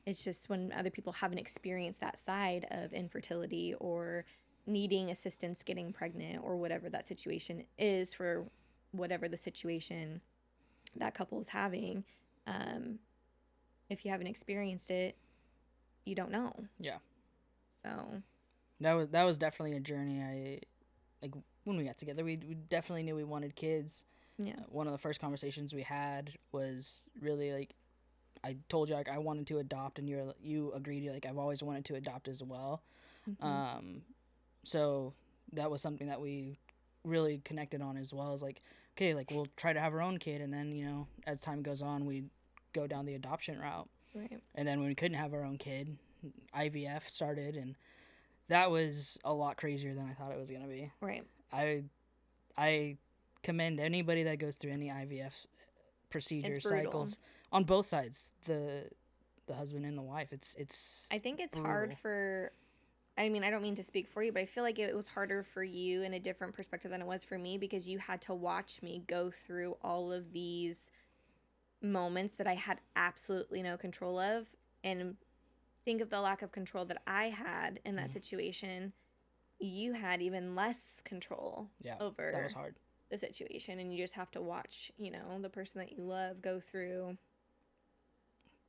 It's just when other people haven't experienced that side of infertility or needing assistance getting pregnant or whatever that situation is, for whatever the situation that couple is having. If you haven't experienced it, you don't know. Yeah. So that was definitely a journey. When we got together, we definitely knew we wanted kids. Yeah. One of the first conversations we had was really like, I told you like I wanted to adopt, and you agreed. You're like, I've always wanted to adopt as well. So that was something that we really connected on as well. As like, okay, like we'll try to have our own kid, and then as time goes on, we go down the adoption route. Right. And then when we couldn't have our own kid, IVF started, and that was a lot crazier than I thought it was gonna be. Right. I commend anybody that goes through any IVF procedure cycles on both sides, the husband and the wife. It's I think it's brutal. hard for, I mean, I don't mean to speak for you, but I feel like it was harder for you in a different perspective than it was for me, because you had to watch me go through all of these moments that I had absolutely no control of, and think of the lack of control that I had in that situation. You had even less control over that was hard. The situation, and you just have to watch, the person that you love go through,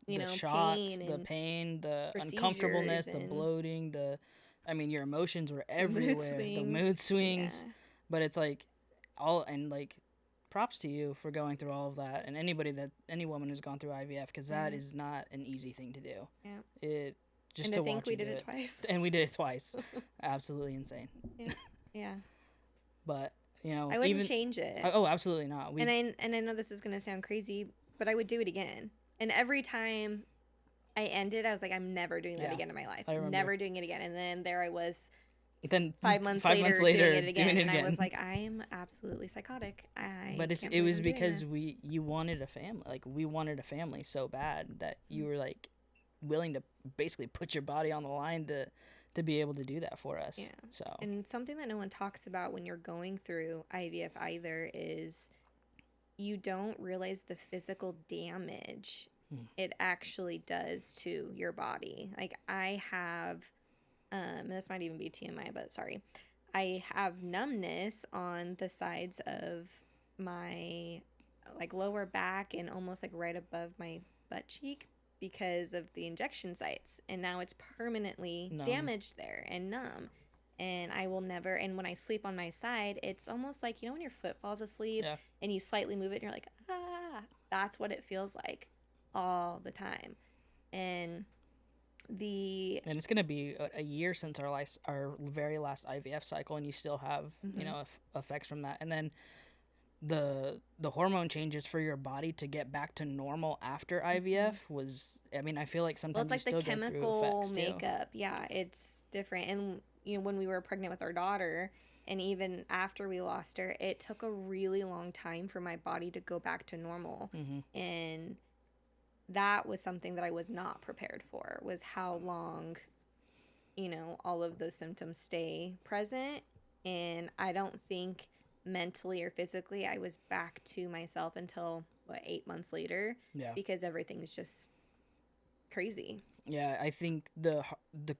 the shots, the pain, the uncomfortableness, the bloating, your emotions were everywhere. The mood swings. Yeah. But it's like props to you for going through all of that, and any woman who's gone through IVF, because that is not an easy thing to do. Yeah. Just and to think watch we did it twice. And we did it twice. Absolutely insane. Yeah. But I wouldn't change it. Oh, absolutely not. And I know this is gonna sound crazy, but I would do it again. And every time I ended, I was like, I'm never doing that again in my life. Never doing it again. And then there I was. Then 5 months later doing it again. I was like, I am absolutely psychotic. But it was because you wanted a family. Like, we wanted a family so bad that you were like willing to basically put your body on the line to be able to do that for us. Yeah. So, and something that no one talks about when you're going through IVF either is you don't realize the physical damage it actually does to your body. Like, I have, this might even be TMI, but sorry. I have numbness on the sides of my lower back and almost right above my butt cheek because of the injection sites. And now it's permanently damaged there and numb. And I will never, and when I sleep on my side, it's almost like, when your foot falls asleep and you slightly move it and you're like, that's what it feels like all the time. And it's going to be a year since our very last IVF cycle, and you still have, effects from that. And then the hormone changes for your body to get back to normal after IVF was, I feel like sometimes it's like the chemical makeup. Yeah, it's different. And, when we were pregnant with our daughter, and even after we lost her, it took a really long time for my body to go back to normal. And that was something that I was not prepared for, was how long, all of those symptoms stay present. And I don't think mentally or physically I was back to myself until 8 months later. Yeah. Because everything's just crazy. Yeah, I think the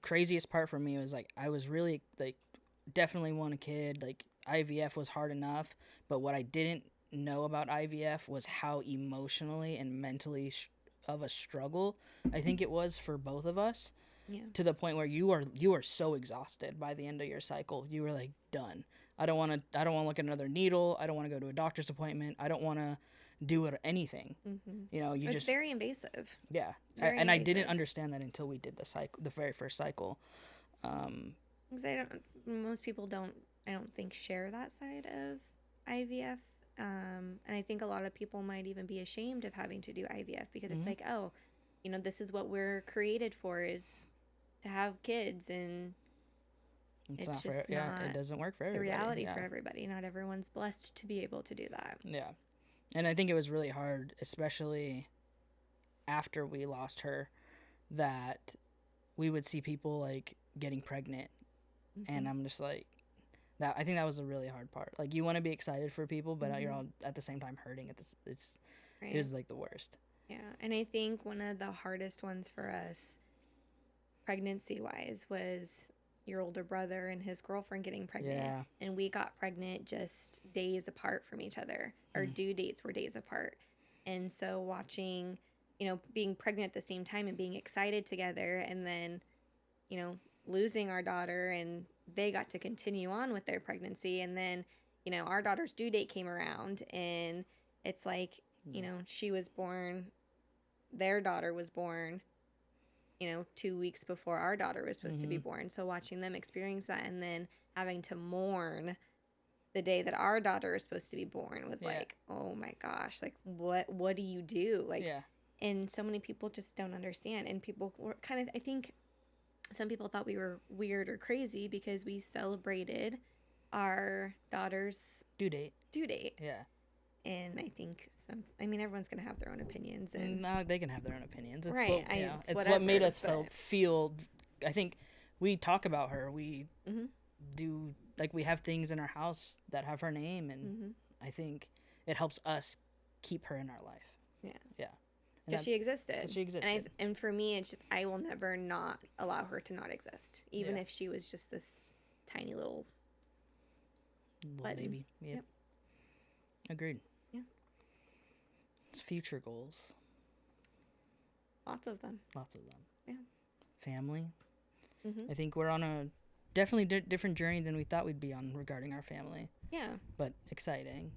craziest part for me was I was really definitely want a kid. IVF was hard enough, but what I didn't know about IVF was how emotionally and mentally of a struggle I think it was for both of us. Yeah. To the point where you are so exhausted by the end of your cycle. You were like, done. I don't want to look at another needle. I don't want to go to a doctor's appointment. I don't want to do it, You know, it's very invasive. Yeah. Very invasive. I didn't understand that until we did the very first cycle. Because most people I don't think share that side of IVF. And I think a lot of people might even be ashamed of having to do IVF because it's like, oh, you know, this is what we're created for, is to have kids, and it's just not it doesn't work for everybody. The reality for everybody. Not everyone's blessed to be able to do that. Yeah. And I think it was really hard, especially after we lost her, that we would see people like getting pregnant. And I'm just like, I think that was a really hard part. Like, you want to be excited for people, but you're all at the same time hurting. It was like the worst. Yeah. And I think one of the hardest ones for us, pregnancy-wise, was your older brother and his girlfriend getting pregnant. Yeah. And we got pregnant just days apart from each other. Our due dates were days apart. And so watching, you know, being pregnant at the same time and being excited together, and then, you know, losing our daughter, and they got to continue on with their pregnancy. And then, you know, our daughter's due date came around, and it's like, you know, she was born, their daughter was born, you know, 2 weeks before our daughter was supposed to be born. So watching them experience that, and then having to mourn the day that our daughter is supposed to be born was like, oh my gosh, like what do you do? Like, and so many people just don't understand. And people were kind of, I think some people thought we were weird or crazy because we celebrated our daughter's due date. Yeah. And I think everyone's going to have their own opinions. And no, they can have their own opinions. It's right. It's what made us feel, I think we talk about her. We do, like, we have things in our house that have her name. And I think it helps us keep her in our life. Yeah. Yeah. Because she existed. And for me, it's just, I will never not allow her to not exist. Even if she was just this tiny little baby. Yeah. Yep. Agreed. Yeah. It's future goals. Lots of them. Yeah. Family. I think we're on a definitely different journey than we thought we'd be on regarding our family. Yeah. But exciting.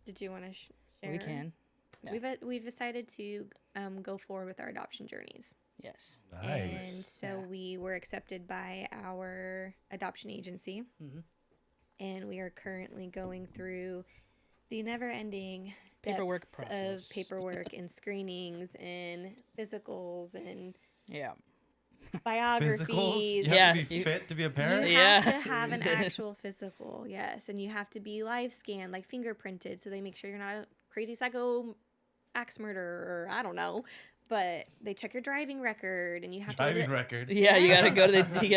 Did you want to share? We can. Yeah. We've decided to go forward with our adoption journeys. Yes. Nice. And so we were accepted by our adoption agency. And we are currently going through the never-ending paperwork process of paperwork and screenings and physicals and biographies. Physicals? You have to be fit to be a parent? You have to have an actual physical, yes. And you have to be live scanned, like fingerprinted, so they make sure you're not a crazy psycho axe murderer, or I don't know. But they check your driving record, and you have to record. Yeah, you gotta go to the you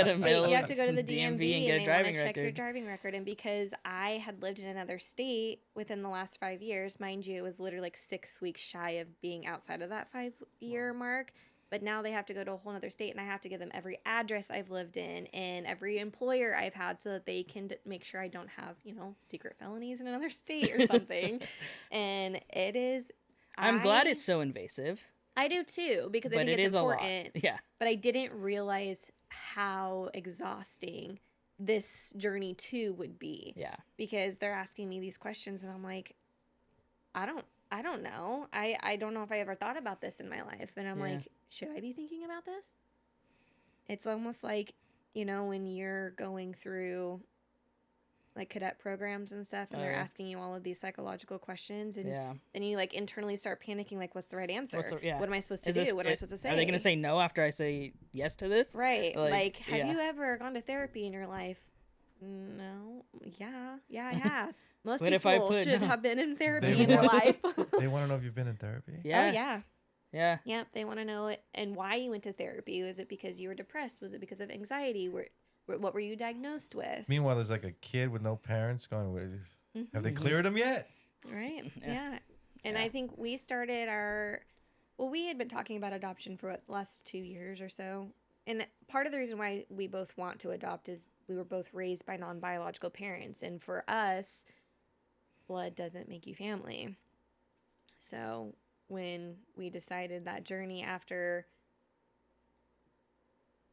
have to go to the DMV and they want to check your driving record. And because I had lived in another state within the last 5 years, mind you, it was literally like 6 weeks shy of being outside of that 5-year mark. But now they have to go to a whole other state, and I have to give them every address I've lived in and every employer I've had so that they can make sure I don't have, you know, secret felonies in another state or something. And it is. I'm glad it's so invasive. I do too, because I think it's important. Yeah. But I didn't realize how exhausting this journey too would be. Yeah. Because they're asking me these questions, and I'm like, I don't know. I don't know if I ever thought about this in my life. And I'm like, should I be thinking about this? It's almost like, you know, when you're going through like cadet programs and stuff, and they're asking you all of these psychological questions, and then you like internally start panicking, like, what's the right answer? What am I supposed to do? What am I supposed to say? Are they going to say no after I say yes to this? Right. Like have you ever gone to therapy in your life? No. Yeah, I have. Most people should have been in therapy in their life. They want to know if you've been in therapy? Yeah. Oh, yeah. Yeah. Yep. They want to know it and why you went to therapy. Was it because you were depressed? Was it because of anxiety? What were you diagnosed with? Meanwhile, there's like a kid with no parents going, have they cleared him yet? Right. Yeah. And I think we started we had been talking about adoption for the last 2 years or so. And part of the reason why we both want to adopt is we were both raised by non-biological parents. And for us, blood doesn't make you family. So when we decided that journey after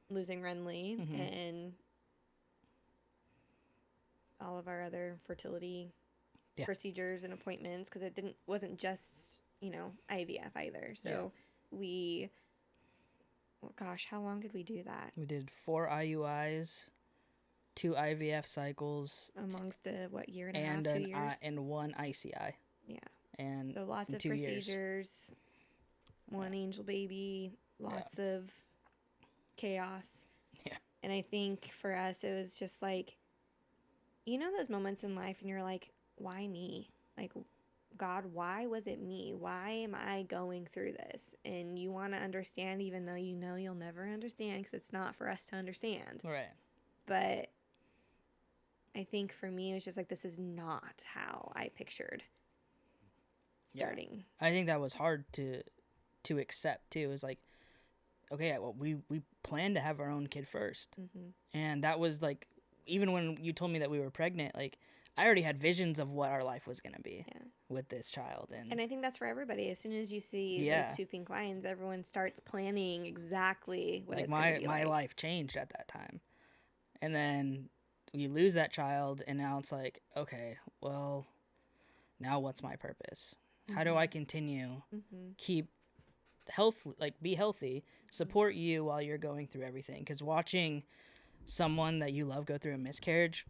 losing Renly and all of our other fertility procedures and appointments, because it wasn't just, IVF either. So we, how long did we do that? We did 4 IUIs, 2 IVF cycles. Amongst what, year and a half, 2 years? And 1 ICI. Yeah. And so lots of procedures, 1 angel baby, lots of chaos. Yeah. And I think for us, it was just like, those moments in life and you're like, why me? Like, God, why was it me? Why am I going through this? And you want to understand, even though you'll never understand, because it's not for us to understand. Right. But I think for me, it was just like, this is not how I pictured starting. Yeah. I think that was hard to accept too. It was like, okay, well, we planned to have our own kid first. And that was like, even when you told me that we were pregnant, like, I already had visions of what our life was going to be with this child. And I think that's for everybody. As soon as you see those 2 pink lines, everyone starts planning exactly what it's going to be like. My life changed at that time. And then you lose that child, and now it's like, okay, well, now what's my purpose? How do I continue, keep health, like be healthy, support you while you're going through everything? Because watching someone that you love go through a miscarriage,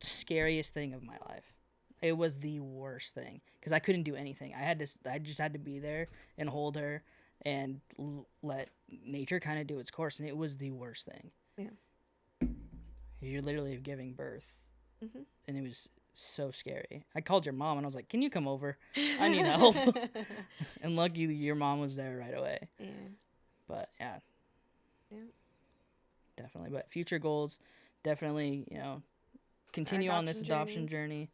scariest thing of my life. It was the worst thing because I couldn't do anything. I just had to be there and hold her and let nature kind of do its course, and it was the worst thing. Yeah. You're literally giving birth, and it was so scary. I called your mom and I was like, "Can you come over? I need help." And lucky your mom was there right away. Yeah. But yeah. Definitely. But future goals, definitely, continue on this adoption journey.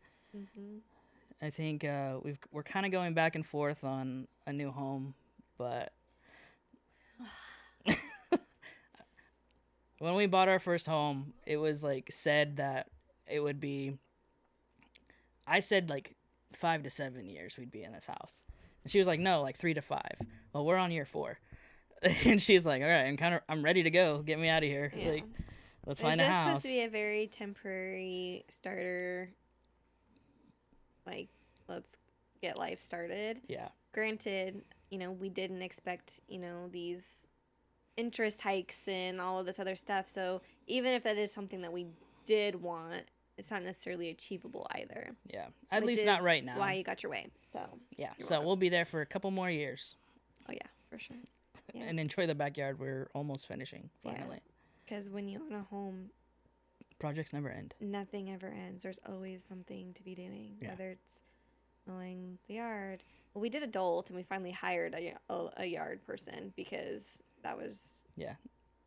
I think we're kind of going back and forth on a new home, but when we bought our first home, it was like said that it would be, I said like 5 to 7 years we'd be in this house. And she was like, no, like 3 to 5. Well, we're on year 4. And she's like, all right, I'm ready to go. Get me out of here. Yeah. Like, let's find a house. It's just supposed to be a very temporary starter. Like, let's get life started. Yeah. Granted, we didn't expect, these interest hikes and all of this other stuff. So even if that is something that we did want, it's not necessarily achievable either. Yeah. At least not right now. Why you got your way. So yeah. So we'll be there for a couple more years. Oh yeah, for sure. Yeah. And enjoy the backyard. We're almost finishing finally. Because when you own a home, projects never end. Nothing ever ends. There's always something to be doing. Yeah. Whether it's mowing the yard. Well, we did adult, and we finally hired a yard person because that was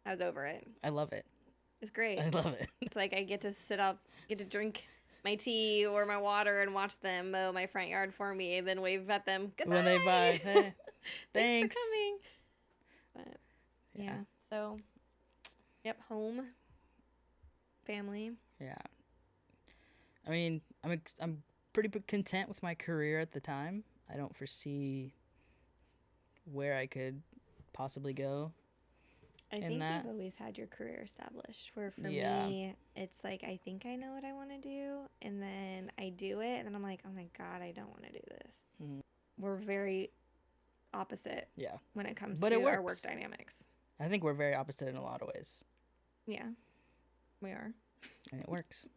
I was over it. I love it. It's great. I love it. It's like I get to drink my tea or my water and watch them mow my front yard for me, and then wave at them goodbye when they buy. Hey, thanks for coming. But yeah, so home, family. Yeah, I mean, I'm pretty content with my career at the time. I don't foresee where I could possibly go. I think you've always had your career established, where for me, it's like, I think I know what I want to do, and then I do it, and then I'm like, oh my God, I don't want to do this. Mm-hmm. We're very opposite when it comes to our work dynamics. I think we're very opposite in a lot of ways. Yeah, we are. And it works.